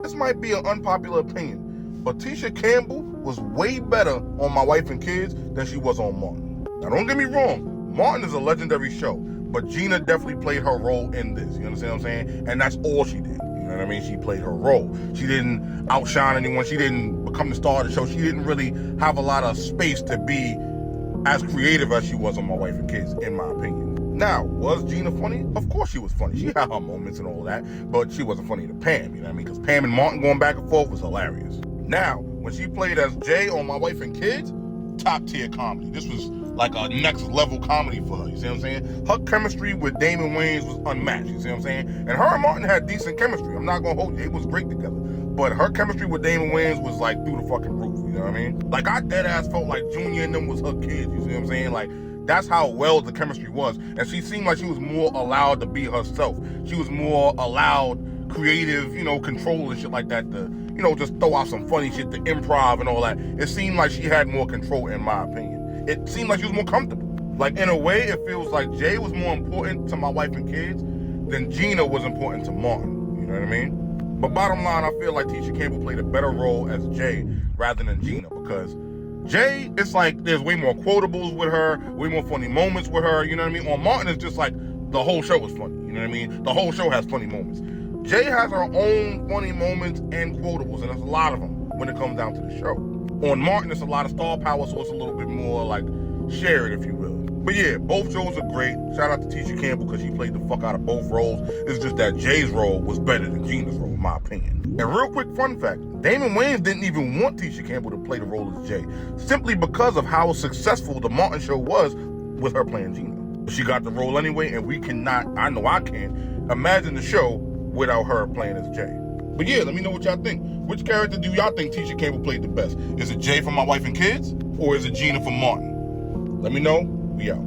This might be an unpopular opinion, but Tisha Campbell was way better on My Wife and Kids than she was on Martin. Now, don't get me wrong, Martin is a legendary show, but Gina definitely played her role in this. You understand what I'm saying? And that's all she did. You know what I mean? She played her role. She didn't outshine anyone. She didn't become the star of the show. She didn't really have a lot of space to be as creative as she was on My Wife and Kids, in my opinion. Now, was Gina funny? Of course she was funny. She had her moments and all that, but she wasn't funny to Pam, you know what I mean? Because Pam and Martin going back and forth was hilarious. Now, when she played as Jay on My Wife and Kids, top tier comedy. This was like a next level comedy for her, you see what I'm saying? Her chemistry with Damon Wayans was unmatched, you see what I'm saying? And her and Martin had decent chemistry. I'm not gonna hold you, it was great together. But her chemistry with Damon Wayans was like through the fucking roof, you know what I mean? Like, I dead ass felt like Junior and them was her kids, you see what I'm saying? Like, that's how well the chemistry was. And she seemed like she was more allowed to be herself. She was more allowed creative, you know, control and shit like that to, you know, just throw out some funny shit, to improv and all that. It seemed like she had more control, in my opinion. It seemed like she was more comfortable. Like, in a way, it feels like Jay was more important to My Wife and Kids than Gina was important to Martin. You know what I mean? But bottom line, I feel like Tisha Campbell played a better role as Jay rather than Gina, because Jay, it's like there's way more quotables with her, way more funny moments with her, you know what I mean? On Martin, it's just like the whole show is funny, you know what I mean? The whole show has funny moments. Jay has her own funny moments and quotables, and there's a lot of them when it comes down to the show. On Martin, it's a lot of star power, so it's a little bit more like shared, if you will. But yeah, both shows are great. Shout out to Tisha Campbell because she played the fuck out of both roles. It's just that Jay's role was better than Gina's role, in my opinion. And real quick fun fact, Damon Wayans didn't even want Tisha Campbell to play the role as Jay, simply because of how successful the Martin show was with her playing Gina. But she got the role anyway, and we cannot, I know I can't, imagine the show without her playing as Jay. But yeah, let me know what y'all think. Which character do y'all think Tisha Campbell played the best? Is it Jay from My Wife and Kids, or is it Gina from Martin? Let me know. We out.